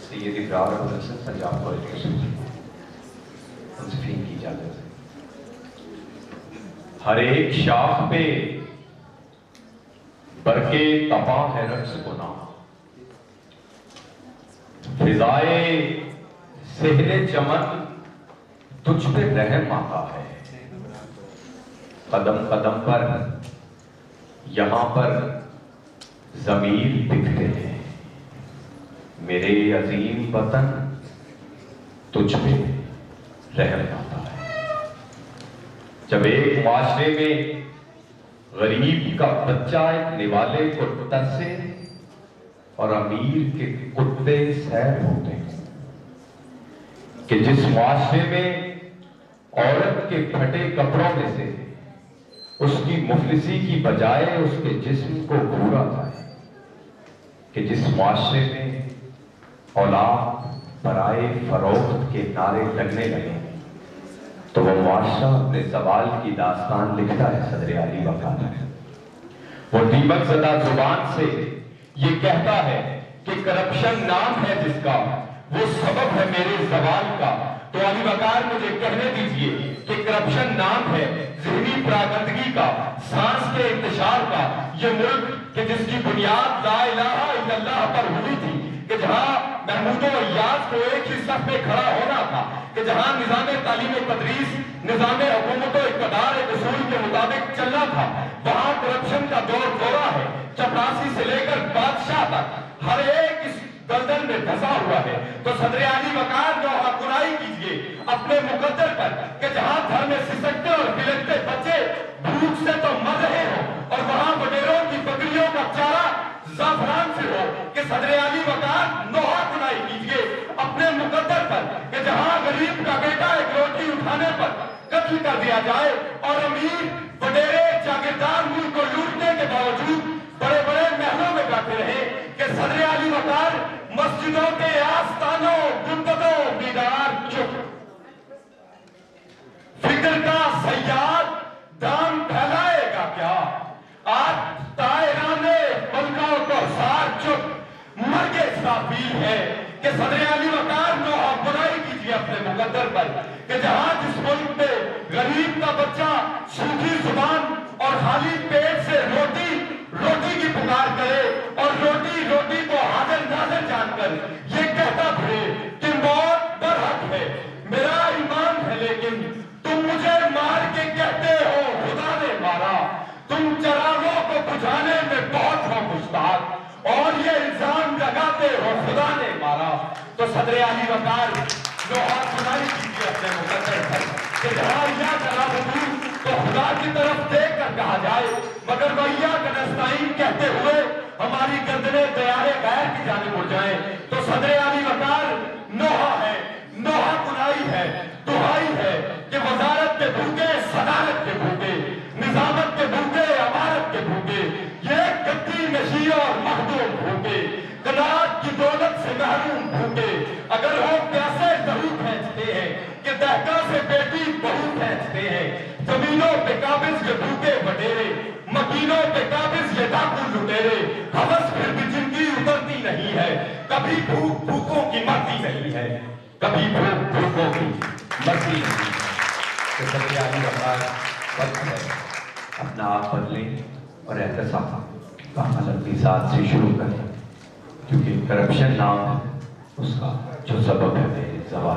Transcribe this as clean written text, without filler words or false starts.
سید ابرار Abul Hasan Sajjad college منصفین کی اجازت ہے۔ ہر ایک شاخ پہ برکے تپا ہے رقص گنا، فضائے سہل چمن تجھ پہ رحم آتا ہے۔ قدم قدم پر یہاں پر ضمیر بکھرے ہیں، میرے عظیم وطن تجھ پہ رحم آتا ہے۔ جب ایک معاشرے میں غریب کا بچہ ایک نوالے کو ترسے اور امیر کے کتے سیر ہوتے ہیں، کہ جس معاشرے میں عورت کے پھٹے کپڑوں میں سے اس کی مفلسی کی بجائے اس کے جسم کو گھورا جائے، کہ جس معاشرے میں اولاد برائے فروخت کے نعرے لگنے لگے، تو وہ معاشرہ اپنے زوال کی داستان لکھتا ہے۔ صدر علی وقار ہے، وہ دیمک زدہ زبان سے یہ کہتا ہے کہ کرپشن نام ہے جس کا، وہ سبب ہے میرے زوال کا۔ تو علی وقار مجھے کہنے دیجئے کہ کرپشن نام ہے ذہنی پراگندگی کا، سانس کے انتشار کا۔ یہ ملک کہ جس کی بنیاد لا الہ الا اللہ پر ہوئی تھی، کہ جہاں محمود و ایاز کو ایک ہی صف میں کھڑا ہونا تھا، کہ جہاں نظام تعلیم و تدریس، نظام حکومت و اقتدار ایک اصول کے مطابق چلنا تھا، وہاں کرپشن کا دور دورہ ہے۔ چپراسی سے لے کر بادشاہ تک ہر ایک اس گردن میں دھسا ہوا ہے۔ تو صدر علی وقار نوحہ کنائی کیجئے اپنے مقدر پر، کہ جہاں گھر میں سسکتے اور بلکتے بچے بھوک سے تو مر رہے ہوں، اور وہاں وڈیروں کی بکریوں کا چارہ زعفران سے ہو، کہ صدر علی وقار نوحہ کنائی کیجئے اپنے مقدر پر، کہ جہاں غریب کا بیٹا ایک روٹی اٹھانے پر قتل کر دیا جائے، اور امیر وڈیرے جاگیردار ملک کو لوٹنے کے باوجود بڑے بڑے محلوں میں بیٹھے رہے، کہ صدر علی وقار مسجدوں کے آستانوں گنبدوں بیدار چپ، فکر کا صیاد دام پھیلائے گا کیا، آج طائران ملکوں کو سار چپ، مرگ اسرافیل ہے۔ کہ صدر علی وقار نوحہ کنائی کیجئے اپنے مقدر پر، کہ جہاں جس ملک میں غریب کا بچہ سوکھی زبان اور خالی پیٹ سے روٹی کی پکار کرے، اور روٹی کو حاضر ناظر جان کر یہ کہتا پھرے کہ موت برحق ہے، میرا ایمان ہے، لیکن تم مجھے مار کے کہتے ہو خدا نے مارا، تم چراغوں کو بجھانے میں بہت ہو مشتاق، اور یہ الزام لگاتے ہو خدا نے مارا۔ تو صدر علی وقار نوحہ کنائی کیجئے اپنے مقدر پر، کہ جہاں یا کرا بدو تو خدا کی طرف دیکھ کر کہا جائے، مگر وَإِيَّاكَ نَسْتَعِينُ کہتے ہوئے ہماری گردنیں دیارے غیر کی جانب اڑ جائیں۔ تو صدر علی وقار نوحہ ہے، نوحہ کنائی ہے، دعائی ہے، کہ وزارت کے بھوکے، صدارت کے بھوکے، نظامت کے بھوکے، امارت کے بھوکے، یہ گدی نشی اور مخدوم بھوکے، قناعت کی دولت سے محروم بھوکے، اگر ہو پیاسے ضرور کھینچتے ہیں، کہ دہکا سے بیٹی بہو کھینچتے ہیں، زمینوں پہ قابض یہ بھوکے وڈیرے، مکینوں پہ قابض یہ ڈاکو لٹیرے، حوث پھر بھی جن کی اترتی نہیں ہے، کبھی بھوک بھوکوں کی مرتی نہیں ہے، کبھی بھوک بھوکوں کی مرتی نہیں ہے۔ کہ صدر علی وقار وقت ہے اپنا آپ بدلیں اور احتساب کا عمل اپنی ذات سے شروع کریں، کیونکہ کرپشن نام ہے اس کا جو سبب ہے میرے زوال